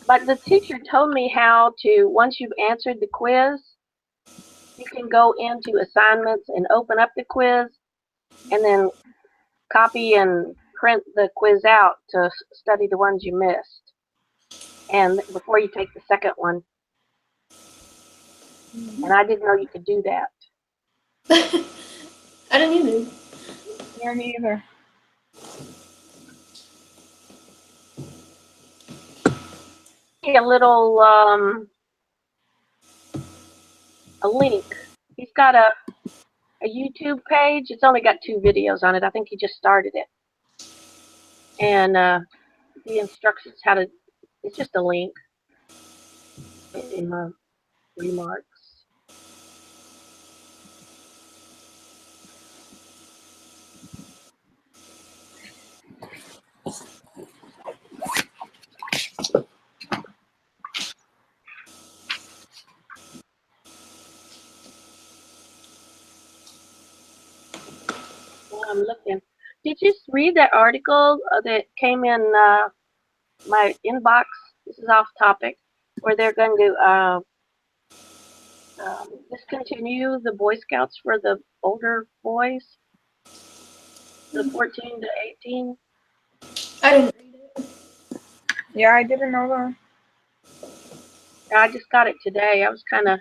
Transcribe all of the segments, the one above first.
But the teacher told me how to, once you've answered the quiz, you can go into assignments and open up the quiz and then copy and print the quiz out to study the ones you missed. And before you take the second one. And I didn't know you could do that. I didn't either. Yeah, me either. A little a link. He's got a YouTube page. It's only got 2 videos on it. I think he just started it. And he instructs us how to. It's just a link in my remarks. Well, I'm looking. Did you read that article that came in my inbox? This is off topic, where they're going to discontinue the Boy Scouts for the older boys, the 14 to 18. I didn't read it. Yeah, I didn't know that. I just got it today. I was kind of.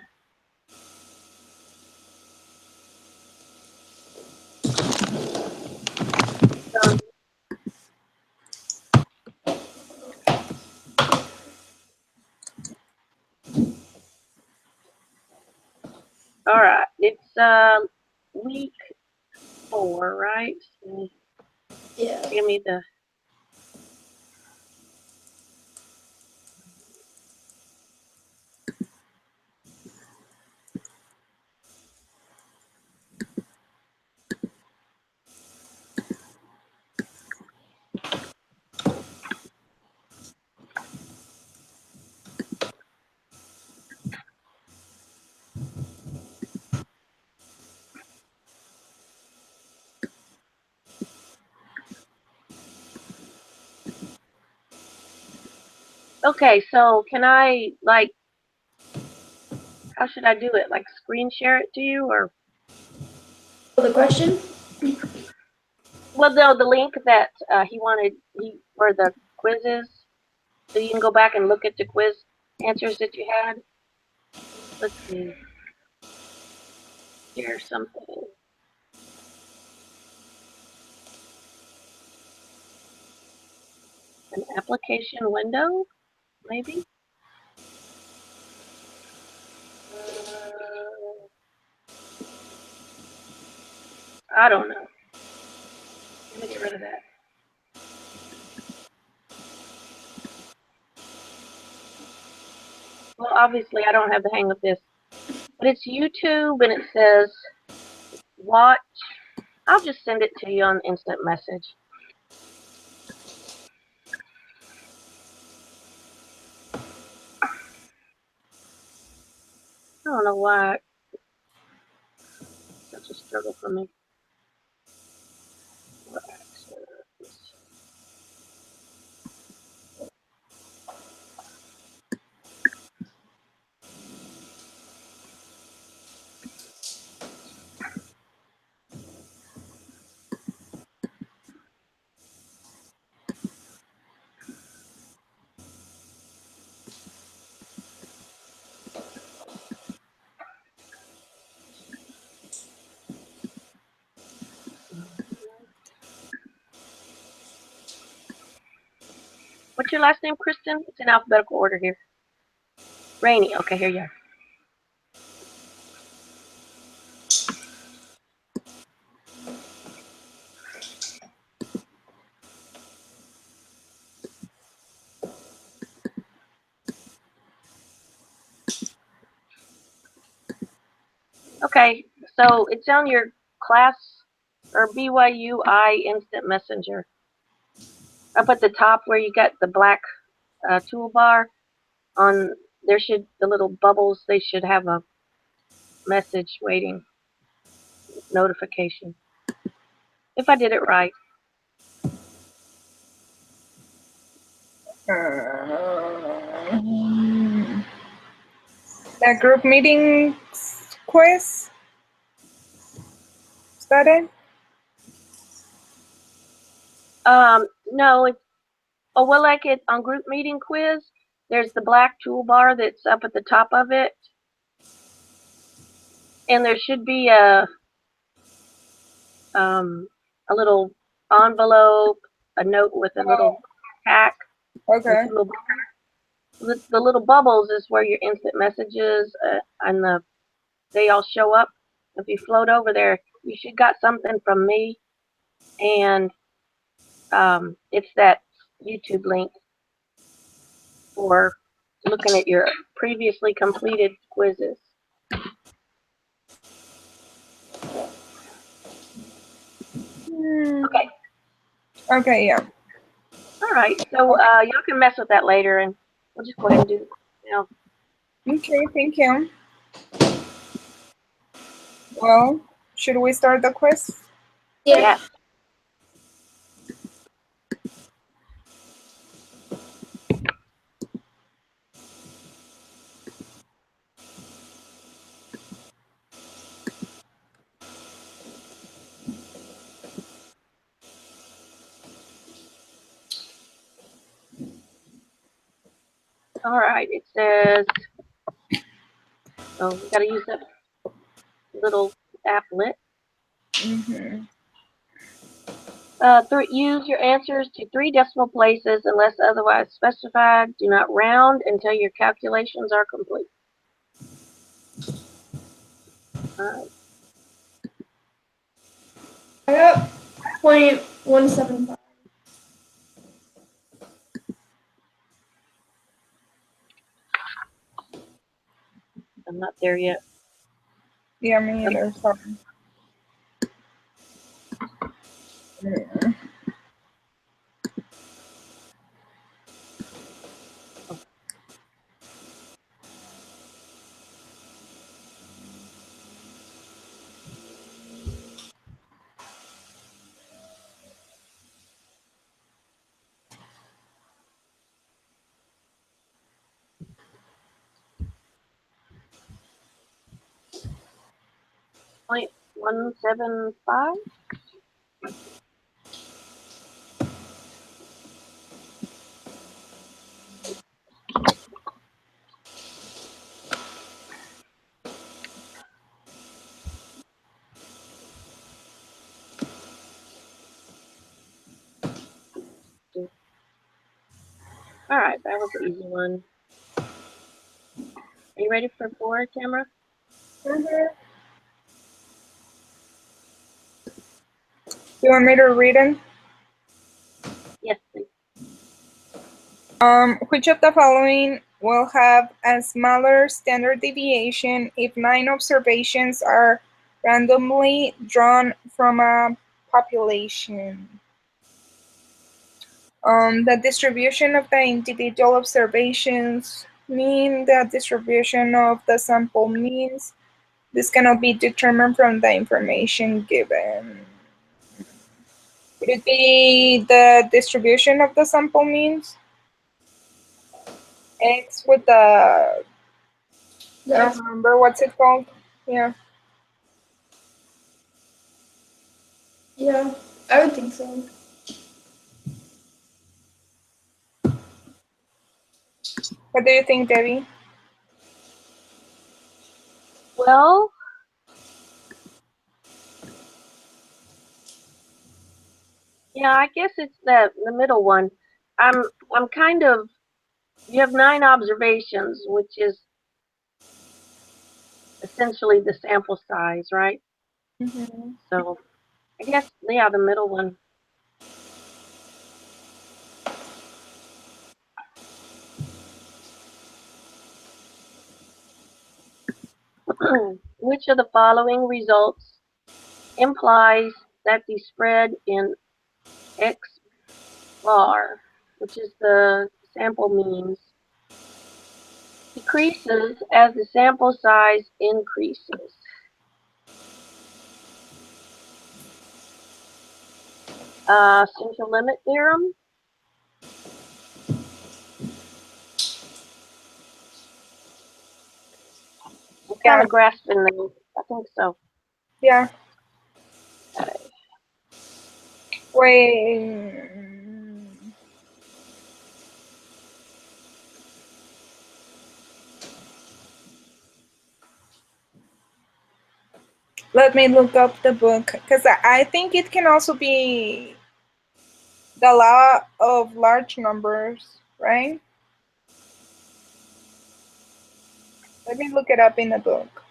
All right, it's week 4, right? Yeah. Give me the. Okay, so can I like? How should I do it? Like screen share it to you, or The question? well, no, the link that he wanted for the quizzes, so you can go back and look at the quiz answers that you had. Let's see. Share something. An application window, maybe. I don't know. Let me get rid of that. Well, obviously, I don't have the hang of this, but it's YouTube and it says watch. I'll just send it to you on instant message. I don't know why it's such a struggle for me. What's your last name, Kristen? It's in alphabetical order here. Rainey. Okay, here you are. Okay, so it's on your class or BYUI Instant Messenger. Up at the top where you got the black toolbar, on there should the little bubbles. They should have a message waiting, notification. If I did it right. The group meeting quiz. Is that it? No, it's, oh, well, like it on group meeting quiz, there's the black toolbar that's up at the top of it. And there should be a little envelope, a note with a little hack. Okay. The little bubbles is where your instant messages and they all show up. If you float over there, you should got something from me, and it's that YouTube link for looking at your previously completed quizzes. Okay. Okay, yeah. All right. So y'all can mess with that later, and we'll just go ahead and do it now. Okay, thank you. Well, should we start the quiz? Yeah. Yeah. All right. It says, oh, we got to use that little applet. Mm-hmm. Use your answers to 3 decimal places unless otherwise specified. Do not round until your calculations are complete. All right. I got 0.175. I'm not there yet. Yeah, me either. Sorry. Yeah. Point 175. All right, that was an easy one. Are you ready for 4, Tamara? Mm-hmm. You want me to read it? Yes, please. Which of the following will have a smaller standard deviation if 9 observations are randomly drawn from a population? The distribution of the individual observations, mean the distribution of the sample means. This cannot be determined from the information given. Would it be the distribution of the sample means? X with the, I don't remember what's it called. Yeah. Yeah, I would think so. What do you think, Debbie? Well, yeah, I guess it's the middle one. I'm kind of, you have 9 observations, which is essentially the sample size, right? Mm-hmm. So I guess, yeah, the middle one. Which of the following results implies that the spread in X bar, which is the sample means, decreases as the sample size increases? Central limit theorem, kind Yeah, of grasping them. I think so. yeah. Okay. Wait. Let me look up the book because I think it can also be the law of large numbers, right? Let me look it up in the book.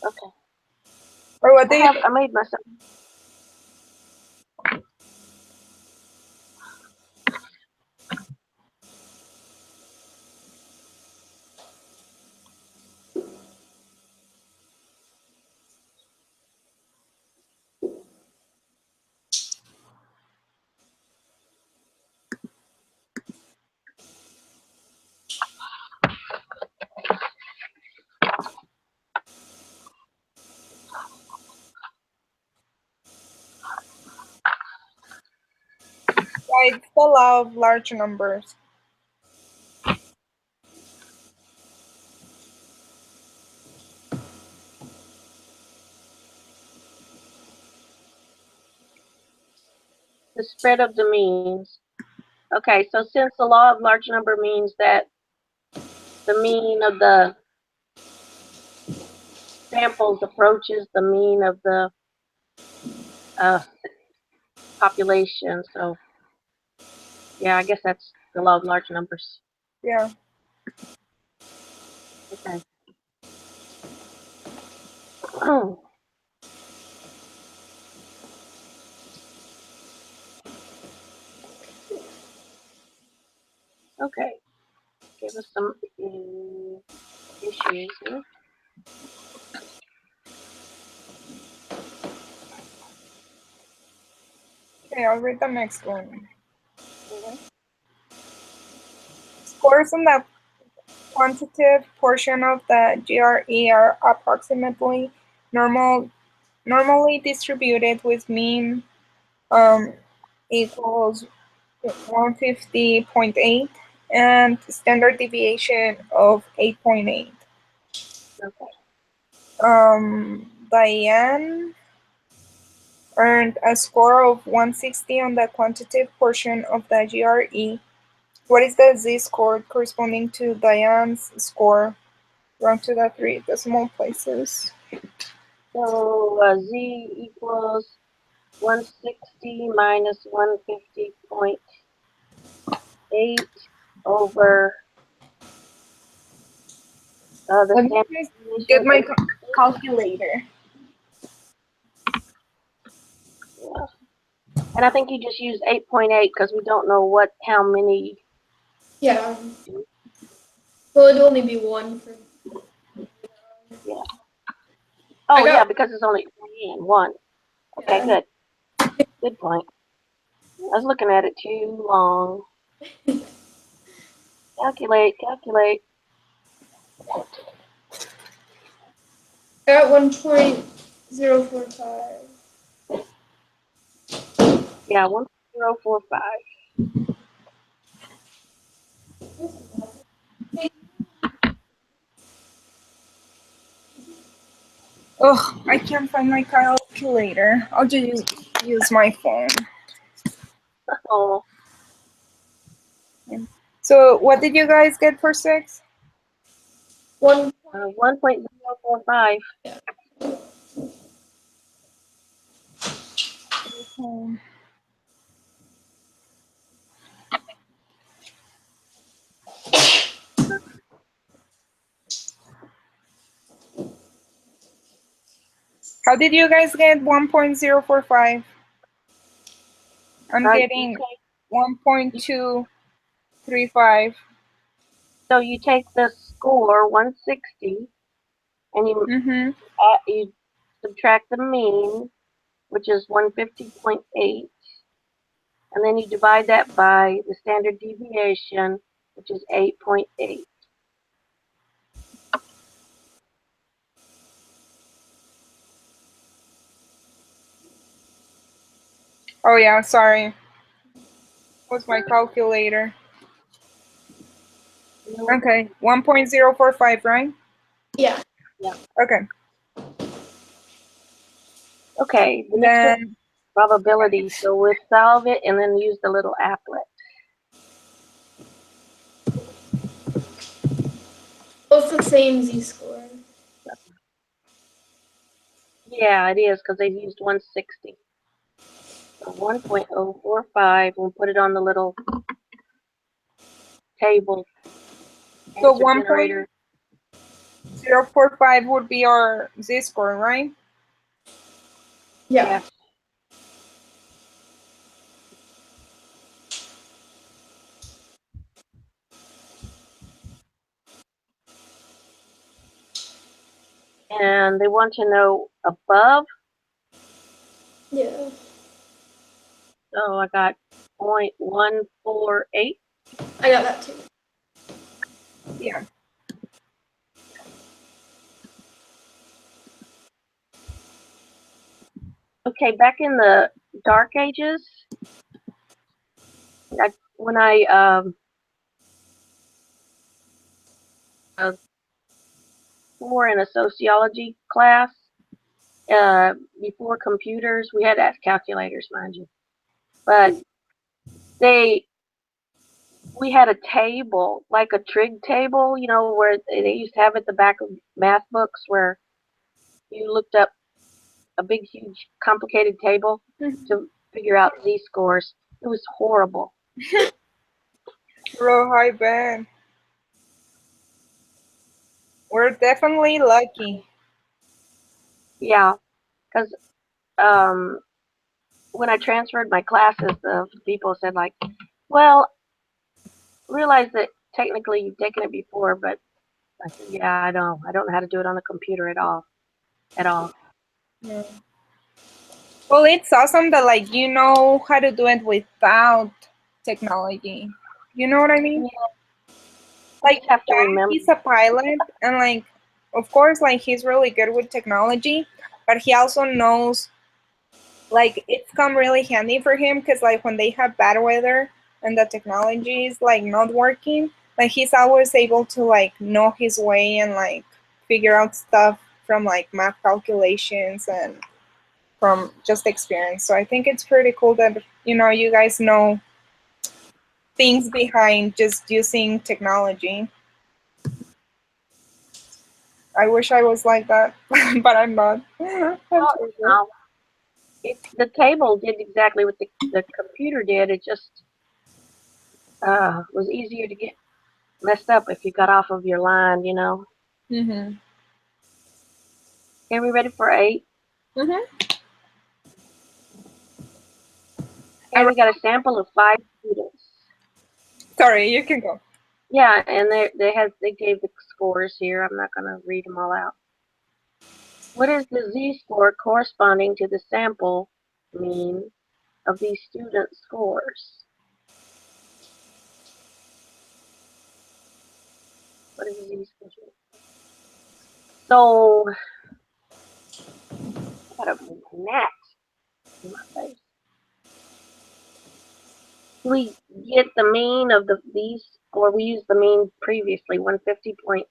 Okay. Or what do you I made myself. it's the law of large numbers. The spread of the means. Okay, so since the law of large number means that the mean of the samples approaches the mean of the uh, population, so yeah, I guess that's the law of large numbers. Yeah. Okay. Okay, give us some issues here. Okay, I'll read the next one. Mhm. Scores on the quantitative portion of the GRE are approximately normally distributed with mean equals 150.8 and standard deviation of 8.8. Okay. Diane earned a score of 160 on the quantitative portion of the GRE. What is the z-score corresponding to Diane's score? Run to the 3 decimal places. So z equals 160 minus 150.8 over the Let me standard just get deviation. my calculator. Yeah. And I think you just use 8.8 because we don't know how many. Yeah. Well, it'd only be one for. Yeah. Oh, I yeah, got because it's only one. Okay, Yeah. good. Good point. I was looking at it too long. Calculate, calculate. I got 1.045. Yeah, 1045. Ugh, I can't find my calculator. I'll just use my phone. Oh, So what did you guys get for 6? 1.045. How did you guys get 1.045? I'm You getting take, 1.235. so you take the score 160 and Mm-hmm. you subtract the mean, which is 150.8, and then you divide that by the standard deviation, which is 8.8. Oh yeah, sorry. What's my calculator? Okay, 1.045, right? Okay. Okay, the next one is Then probability. So we'll solve it and then use the little applet. Oh, it's the same z-score. Yeah, it is because they've used 160. So 1.045. We'll put it on the little table. so Answer generator. 1.045 would be our z-score, right? Yeah. Yes. And they want to know above. Yeah. So I got 0.148. I got that too. Yeah. Okay, back in the Dark Ages, when I were in a sociology class, before computers, we had calculators, mind you, but we had a table, like a trig table, you know, where they used to have at the back of math books where you looked up a big, huge, complicated table to figure out z-scores. It was horrible. Real high band. We're definitely lucky. Yeah, because when I transferred my classes, the people said like, well, realize that technically you've taken it before, but I said, yeah, I know. I don't know how to do it on the computer at all. At all. Yeah. Well, it's awesome that like you know how to do it without technology. You know what I mean? Yeah, you Like just have to Dad, remember. he's a pilot, and like of course, like he's really good with technology, but he also knows like it's come really handy for him because like when they have bad weather and the technology is like not working, like he's always able to like know his way and like figure out stuff from like math calculations and from just experience. So I think it's pretty cool that you know you guys know things behind just using technology. I wish I was like that, but I'm not. Oh, no. The table did exactly what the computer did. It just was easier to get messed up if you got off of your line, you know. Mm-hmm. Okay, we ready for 8? Mm-hmm. Okay, we got a sample of 5 students. Sorry, you can go. Yeah, and they gave the scores here. I'm not gonna read them all out. What is the z-score corresponding to the sample mean of these student scores? What is the z-score? So I got a gnat in my face. We get the mean of these, or we used the mean previously, 150 point.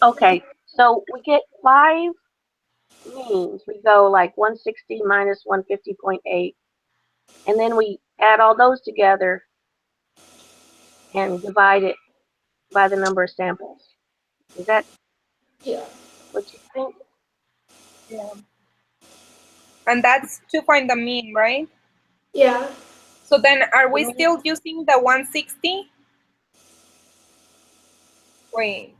Okay, so we get 5 means. We go like 160 minus 150.8, and then we add all those together and divide it by the number of samples. Is that Yeah. what you think? Yeah. And that's to find the mean, right? Yeah. So then are The we mean, still using the 160? Wait.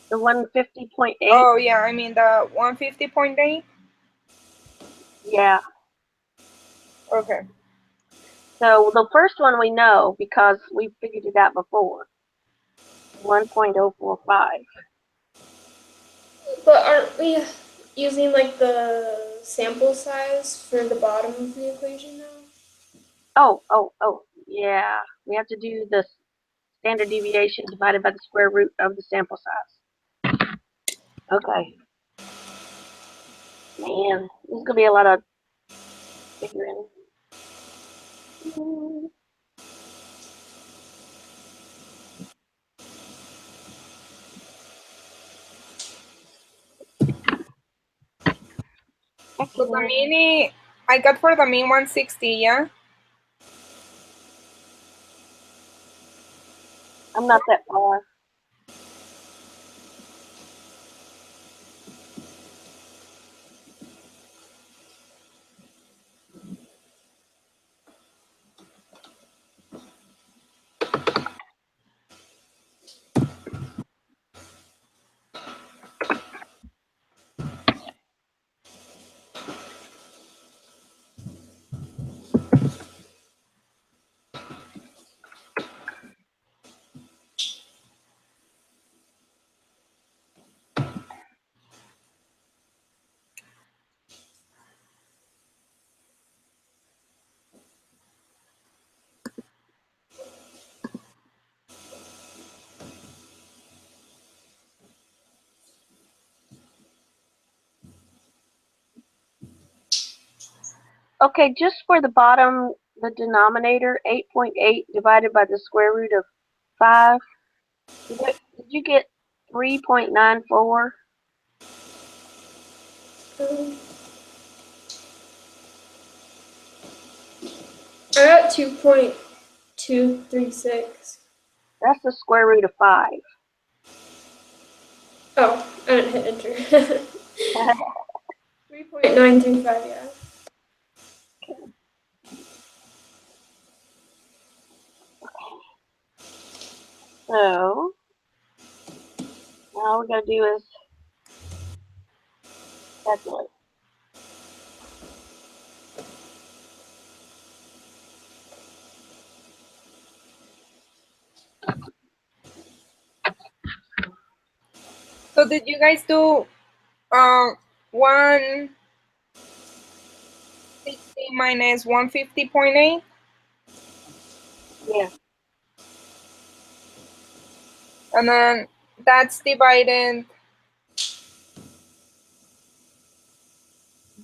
the 150.8? Oh yeah, I mean the 150.8? Yeah. Okay. So the first one we know because we figured it out before. 1.045. But aren't we using like the sample size for the bottom of the equation now? Oh, yeah. We have to do the standard deviation divided by the square root of the sample size. Okay. Man, this is going to be a lot of figuring. So the mean, I got for the mean 160, yeah? I'm not that far. Okay, just for the bottom, the denominator, 8.8 divided by the square root of 5. Did you get 3.94? I got 2.236. That's the square root of 5. Oh, I didn't hit enter. 3.935, yeah. So, now all we gotta do is calculate. So did you guys do 160 minus 150.8? Yeah. And then that's divided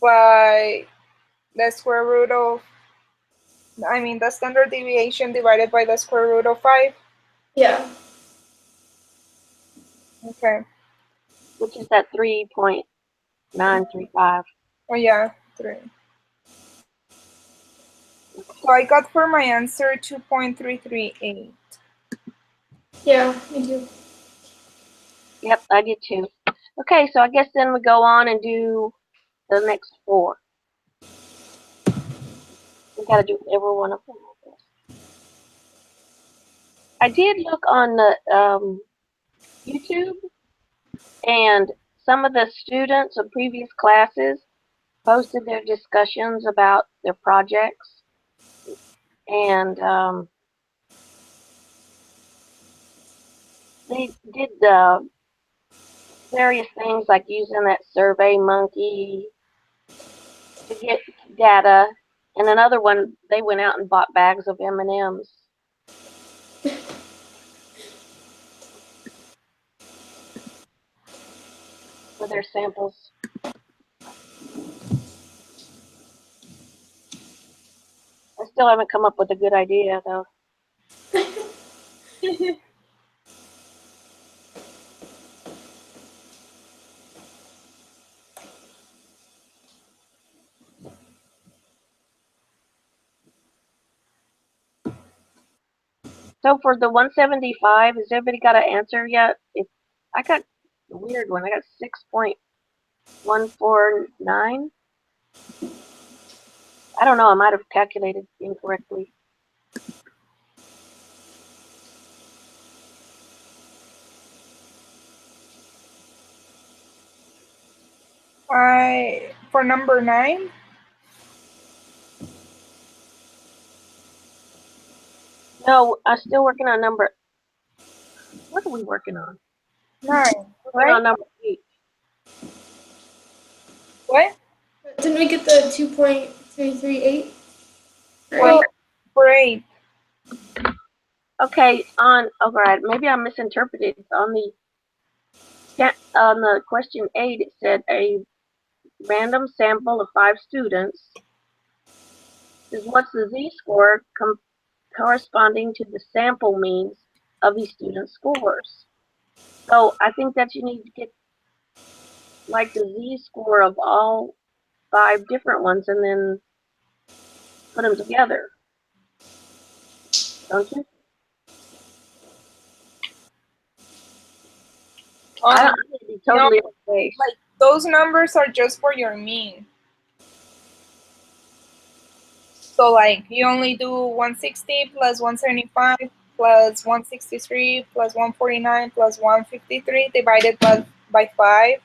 by the square root of, I mean, the standard deviation divided by the square root of 5. Yeah. Okay. Which is at 3.935. Oh, yeah, 3. So I got for my answer 2.338. Yeah, me too. Yep, I did too. Okay, so I guess then we go on and do the next 4. We gotta do every one of them, I guess. I did look on the YouTube, and some of the students of previous classes posted their discussions about their projects, and they did the various things like using that Survey Monkey to get data, and another one they went out and bought bags of M&Ms. For their samples. I still haven't come up with a good idea though. So for the 175, has everybody got an answer yet? If I got a weird one, I got 6.149. I don't know, I might have calculated incorrectly. For number 9, No, I'm still working on number. What are we working on? 9, Working on right? number 8. What? Didn't we get the 2.338? Well, for 8. Okay, alright, maybe I misinterpreted. On the question 8, it said a random sample of 5 students is what's the z-score corresponding to the sample means of these students' scores. So I think that you need to get like the z-score of all 5 different ones and then put them together. Don't you? I don't I'd be totally okay. Like those numbers are just for your mean. So like you only do 160 plus 175 plus 163 plus 149 plus 153 divided by 5,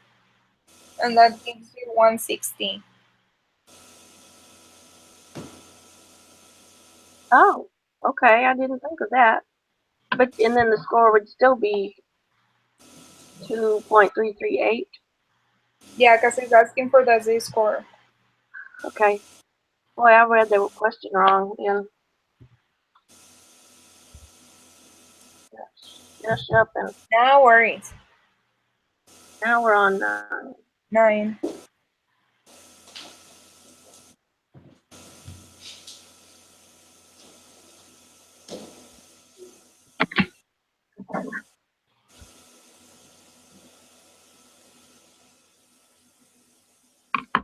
and that gives you 160. Oh, okay. I didn't think of that. But and then the score would still be 2.338. Yeah, because it's asking for the z-score. Okay. Boy, I read the question wrong. Yeah. Just up and No worries. now we're on 9.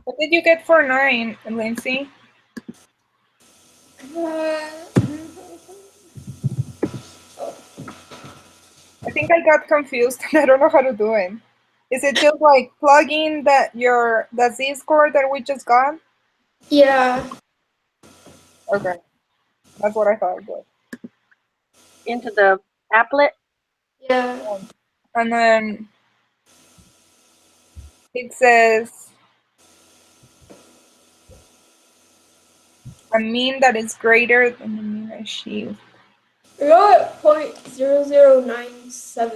What did you get for 9, Lindsay? I think I got confused and I don't know how to do it. Is it just like plug in the z-score that we just got? Yeah. Okay, that's what I thought it was. into the applet. Yeah. And then it says a mean that is greater than the mean achieved. We got 0.0097.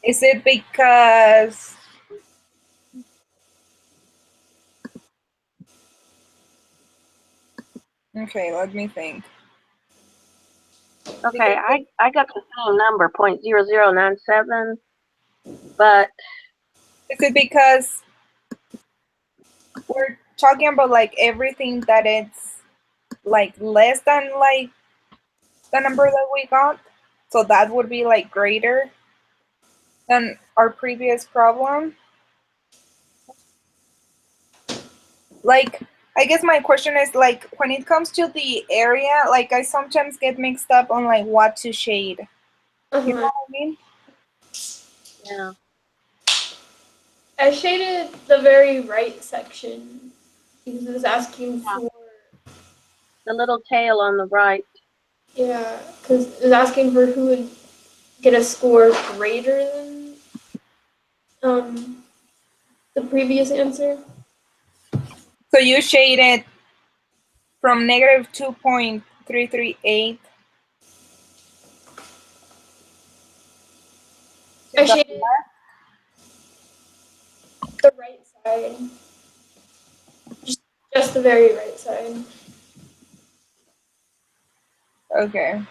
Is it because okay, let me think. Okay, I got the same number, 0.0097, but Is it because we're talking about like everything that it's like less than like the number that we got? So that would be like greater than our previous problem? Like, I guess my question is like when it comes to the area, like I sometimes get mixed up on like what to shade. You know what I mean? yeah. I shaded the very right section because it was asking Yeah. for, The little tail on the right. yeah, because it was asking for who would get a score greater than the previous answer. So you shaded from negative 2.338 I shaded the right side, just the very right side. Okay.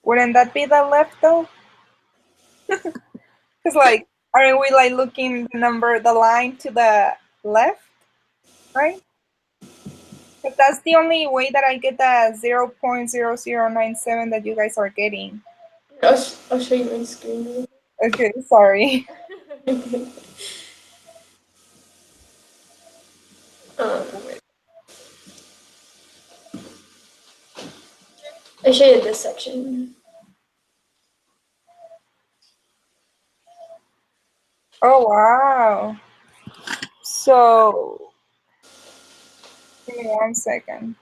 Wouldn't that be the left though? Because like, aren't we like looking the line to the left, right? But that's the only way that I get the 0.0097 that you guys are getting. I'll show you my screen. Okay, sorry. I shaded this section. Oh wow. So give me 1 second.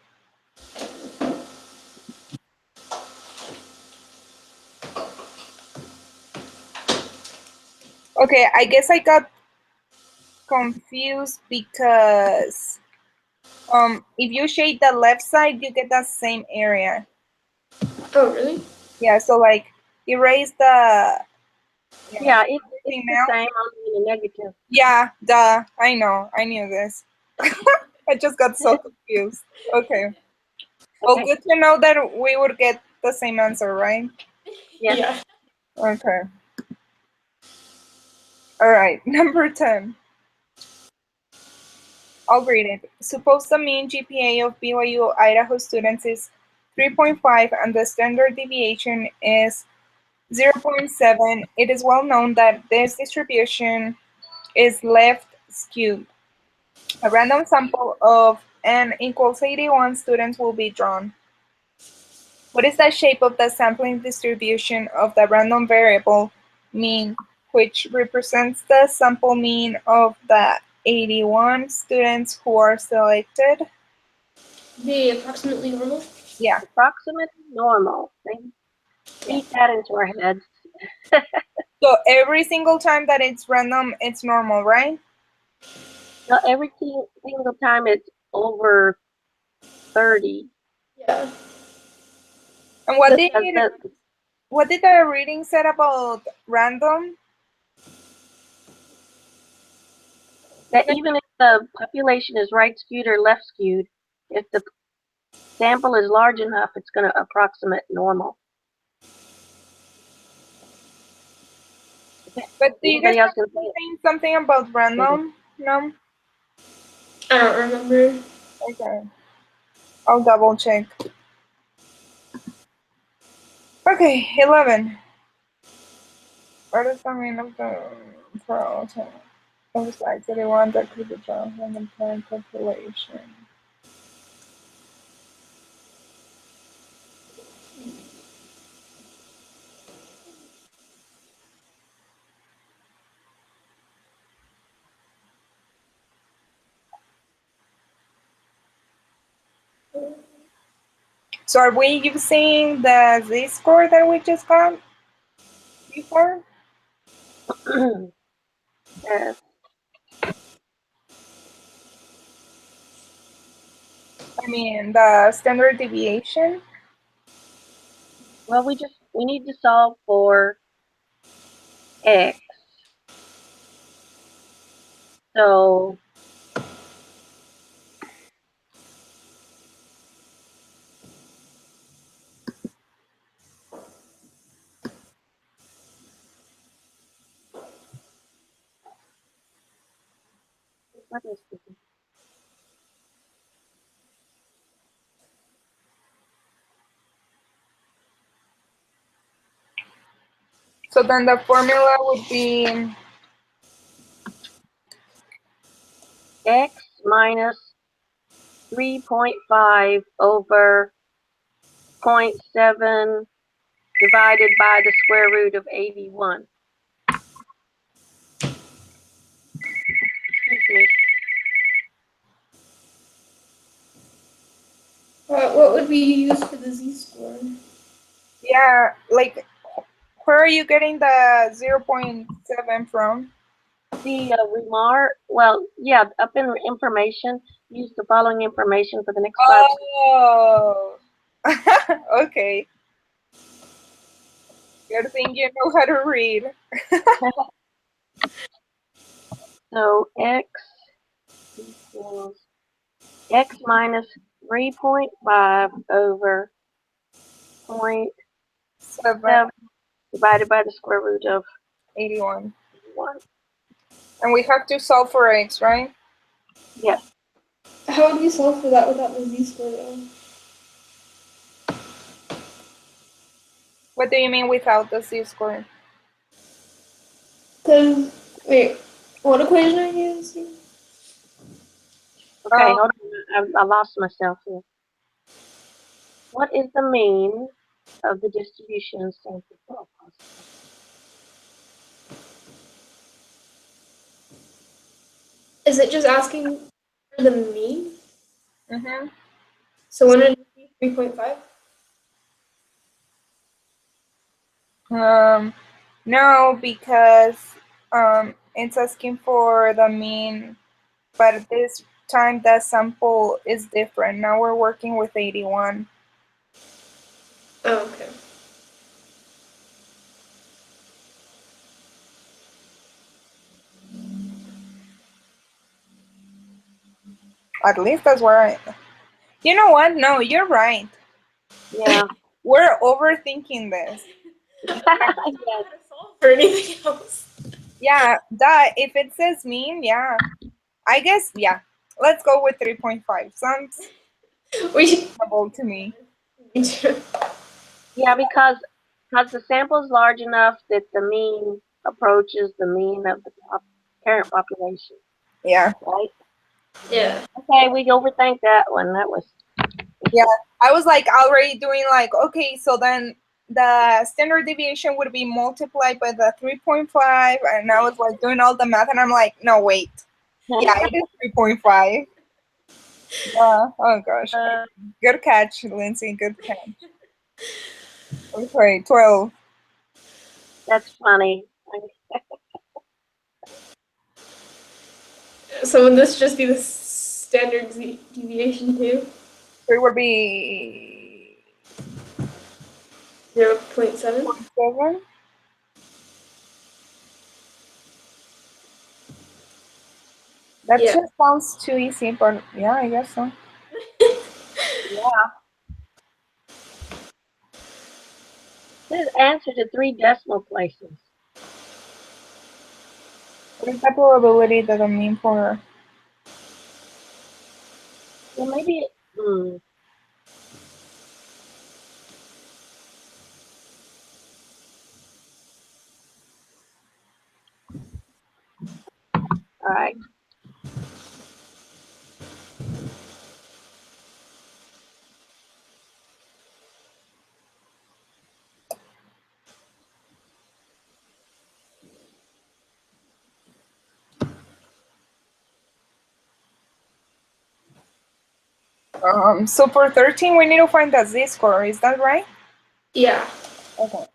Okay, I guess I got confused because if you shade the left side, you get that same area. Oh, really? Yeah, so like erase the Yeah, it's the now. same, only in the negative. Yeah, duh. I know. I knew this. I just got so confused. Okay. Well, Okay. good to know that we would get the same answer, right? Yes. Yeah. Okay. All right, number 10. I'll read it. Suppose the mean GPA of BYU Idaho students is 3.5 and the standard deviation is 0.7. It is well known that this distribution is left skewed. A random sample of n equals 81 students will be drawn. What is the shape of the sampling distribution of the random variable mean, which represents the sample mean of the 81 students who are selected? The approximately normal. Yeah. Approximate normal. Feed that into our heads. So every single time that it's random, it's normal, right? Now, every single time it's over 30. Yeah. And what Because did the reading said about random? that even if the population is right skewed or left skewed, if the sample is large enough, it's going to approximate normal. But do you guys Anybody else remember can say it? saying something about random? No? I don't remember. Okay. I'll double check. Okay, 11. What is the mean of the pros of the sites that they want that could be drawn from the parent population? So are we using the z-score that we just got before? Yes. I mean, the standard deviation? Well, we need to solve for x. So what is this? So then the formula would be X minus 3.5 over 0.7 divided by the square root of 81. Excuse me. What would we use for the z-score? yeah, like where are you getting the 0.7 from? The remark, well, yeah, up in information, use the following information for the next 5. Oh, okay. Good thing you know how to read. So x equals x minus 3.5 over 0.7 divided by the square root of 81. 1. And we have to solve for x, right? Yes. How would we solve for that without the z-score though? What do you mean without the z-score? Because, wait, what equation are you using? Okay, hold on. I lost myself here. What is the mean of the distribution of sample proportion? Is it just asking for the mean? Mm-hmm. So wouldn't it be 3.5? No, because it's asking for the mean, but this time the sample is different. Now we're working with 81. Oh, okay. At least that's where I... You know what? No, you're right. Yeah. We're overthinking this. Yes. For anything else. Yeah, if it says mean, yeah. I guess, yeah. let's go with 3.5. Sounds We should. reasonable to me. Yeah, because the sample is large enough that the mean approaches the mean of the parent population, Yeah. right? Yeah. Okay, we overthink that one. That was I was like already doing like, okay, so then the standard deviation would be multiplied by the 3.5, and I was like doing all the math, and I'm like, no, wait. Yeah, it is 3.5. Oh gosh. Good catch, Lindsay. Good catch. Okay, 12. that's funny. So would this just be the standard deviation too? So it would be 0.7? 7. That Yeah. just sounds too easy, but yeah, I guess so. Yeah. This answer to 3 decimal places. What is the probability that I mean for? Well, maybe it. All right. So for 13, we need to find the z-score. Is that right? Yeah. Okay.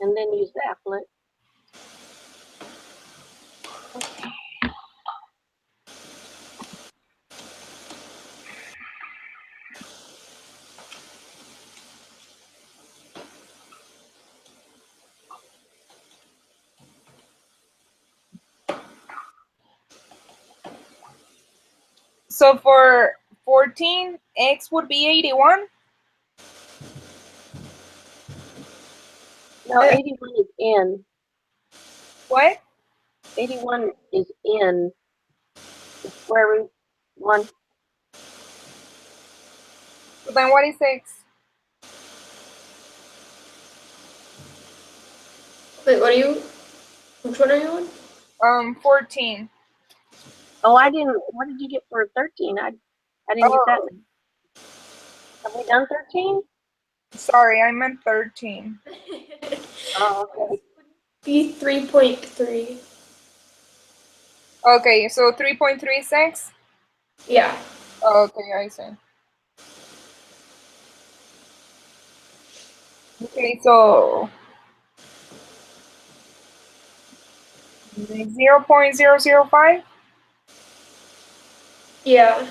And then use the applet. Okay. So for 14, x would be 81. No, 81 is in. What? 81 is in the square root 1. So then what is x? Wait, which one are you on? 14. Oh, I didn't. What did you get for 13? I didn't get that. Oh, Have we done 13? sorry, I meant 13. Oh, okay. Be 3.3. Okay, so 3.36. Yeah. Okay, I see. Okay, so 0.005. Yeah.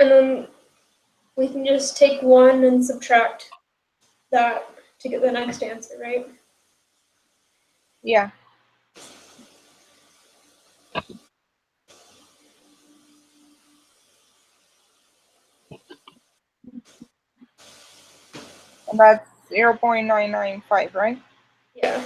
And then we can just take 1 and subtract that to get the next answer, right? Yeah. And that's 0.995, right? Yeah.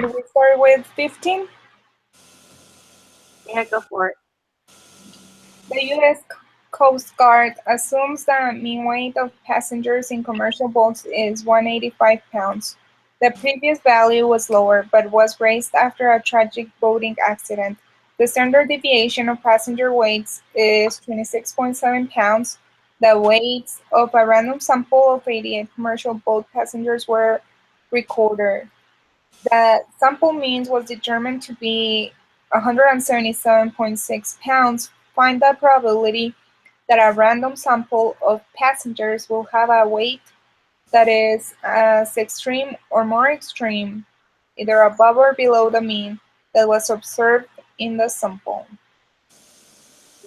Should we start with 15? Yeah, go for it. The U.S. Coast Guard assumes the mean weight of passengers in commercial boats is 185 pounds. The previous value was lower, but was raised after a tragic boating accident. The standard deviation of passenger weights is 26.7 pounds. The weights of a random sample of 88 commercial boat passengers were recorded. The sample mean was determined to be 177.6 pounds. Find the probability that a random sample of passengers will have a weight that is as extreme or more extreme, either above or below the mean that was observed in the sample.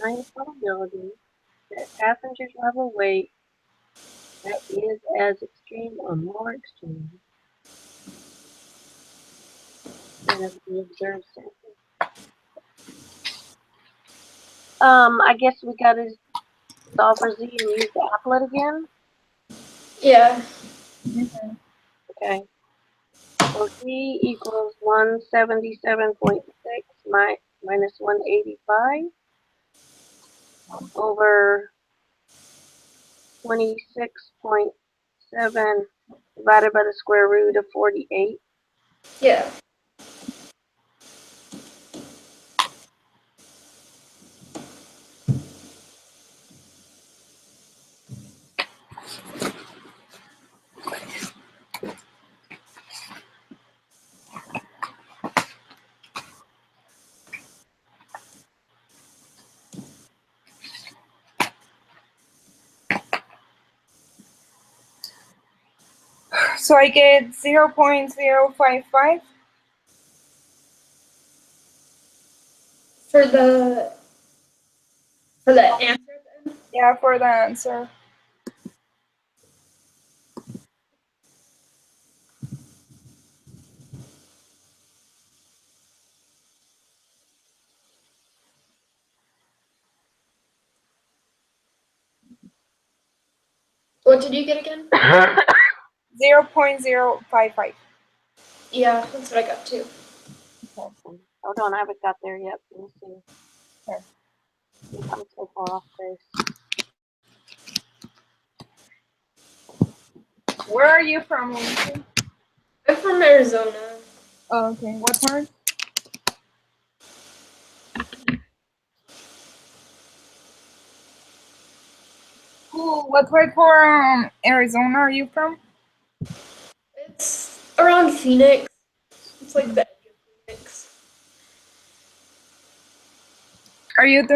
Find the probability that passengers will have a weight that is as extreme or more extreme than of the observed sample. I guess we gotta solve for Z and use the applet again. Yeah. Mhm. Okay. So Z equals 177.6 minus 185 over 26.7 divided by the square root of 48. Yeah. So I get 0.055. For the answer then? Yeah, for the answer. What did you get again? 0.055. Yeah, that's what I got too. Hold on, I haven't got there yet. Let me see. Okay. I'm so far off base. Where are you from, Lindsay? I'm from Arizona. Oh, okay. What part? Cool. What part for Arizona are you from? It's around Phoenix. It's like the edge of Phoenix. Are you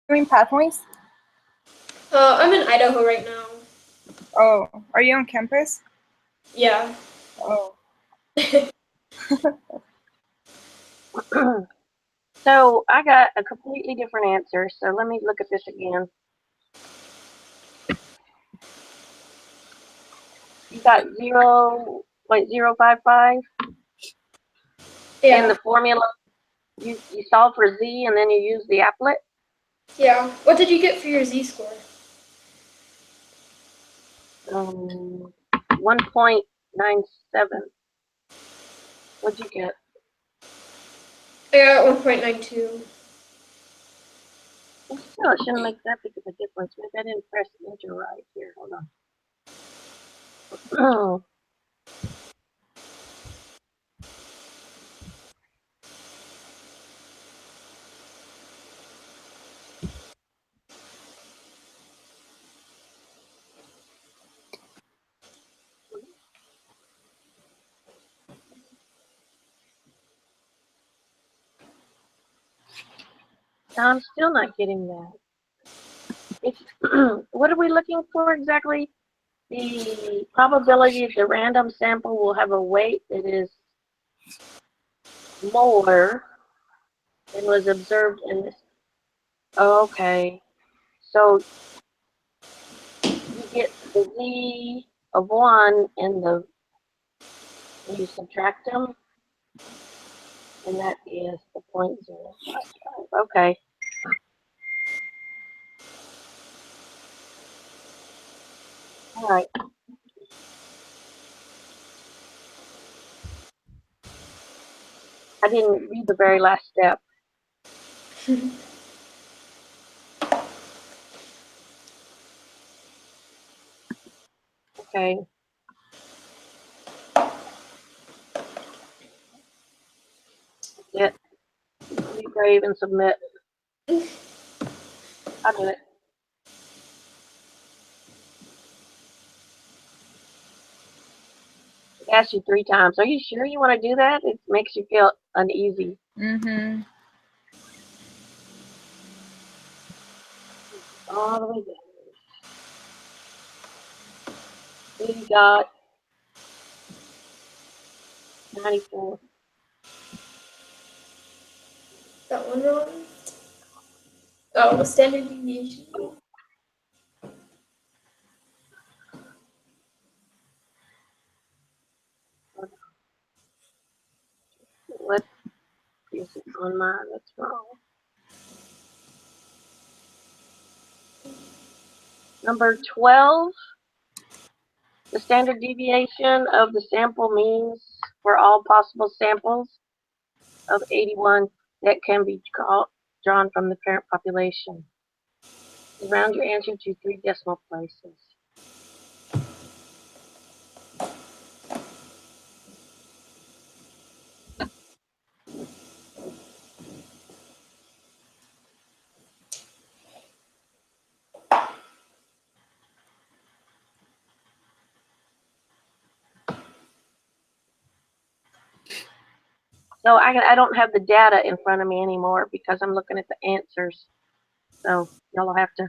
doing pathways? I'm in Idaho right now. Oh, are you on campus? Yeah. Oh. So I got a completely different answer. So let me look at this again. You got 0.055 Yeah. in the formula. You solve for Z and then you use the applet. Yeah. What did you get for your Z-score? 1.97. What'd you get? I got 1.92. Well, still, it shouldn't make that big of a difference. Maybe I didn't press enter right here. Hold on. I'm still not getting that. It's what are we looking for exactly? The probability that the random sample will have a weight that is lower than was observed in this. Okay, so you get the Z of 1 and you subtract them, and that is the 0.055. Okay. All right. I didn't read the very last step. Okay. That's it. Be brave and submit. I'll do it. It asked you 3 times. Are you sure you want to do that? It makes you feel uneasy. Mm-hmm. All the way down. Then you got 94. That one wrong. Oh, the standard deviation. What is it on mine that's wrong? Number 12, the standard deviation of the sample means for all possible samples of 81 that can be drawn from the parent population. Round your answer to 3 decimal places. So I don't have the data in front of me anymore because I'm looking at the answers. So y'all will have to.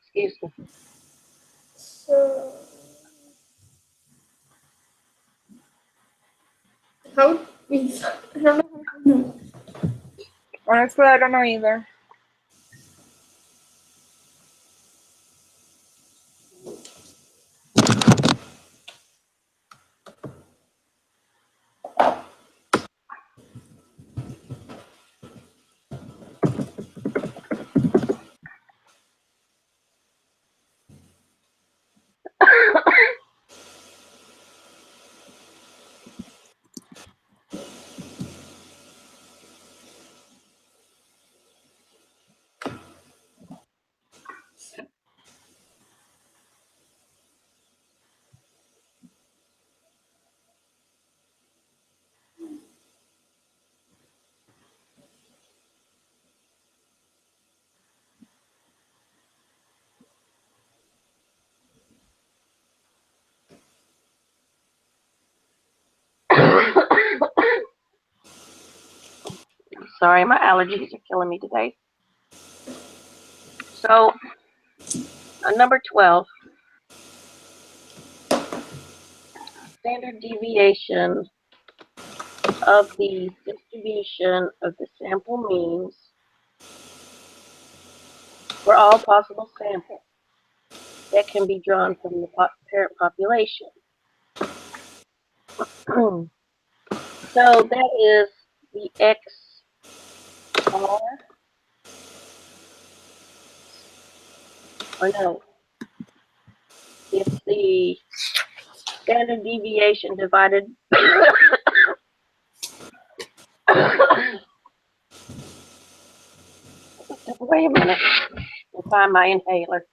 Excuse me. So, how we? I don't know. Honestly, I don't know either. Sorry, my allergies are killing me today. So, number 12, standard deviation of the distribution of the sample means for all possible samples that can be drawn from the parent population. So that is the XR, or no, the standard deviation divided. Wait a minute. I'll find my inhaler.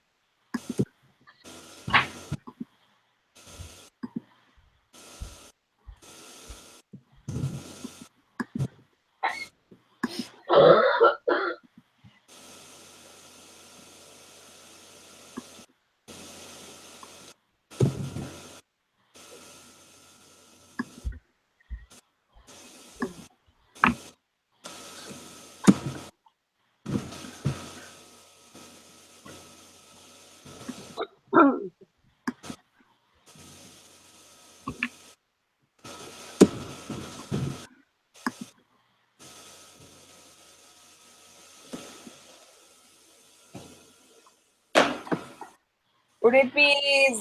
Would it be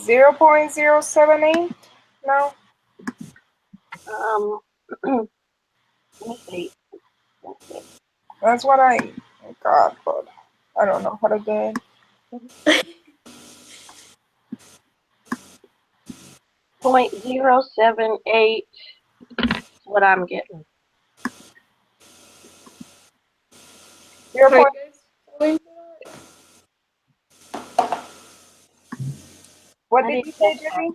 0.078? No? Let me see. That's what I got, but I don't know how to do it. 0.078 is what I'm getting. 0. Are you guys following that? What I did didn't you say, get that. Jimmy?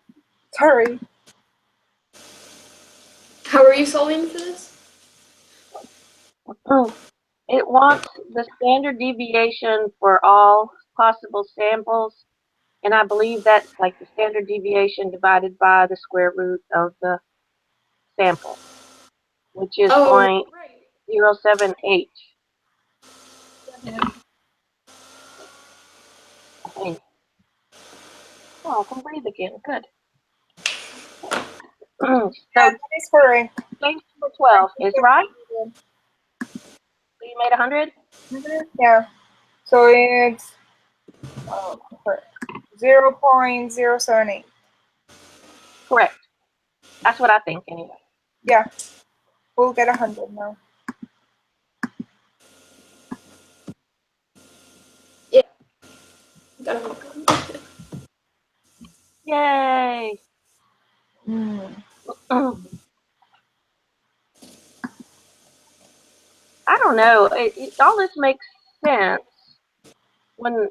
Sorry. How are you solving for this? It wants the standard deviation for all possible samples, and I believe that's like the standard deviation divided by the square root of the sample, which is Oh, point right. 0.078. Okay. Oh, I can breathe again. Good. So, That is correct. change number 12 is right. So you made 100? Yeah. So it's 0.078. Correct. That's what I think anyway. Yeah. We'll get 100 now. Yeah. Got it. Yay. I don't know. All this makes sense when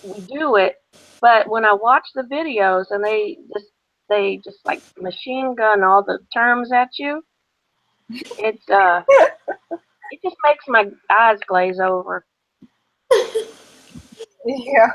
we do it, but when I watch the videos and they just like machine gun all the terms at you, it just makes my eyes glaze over. Yeah.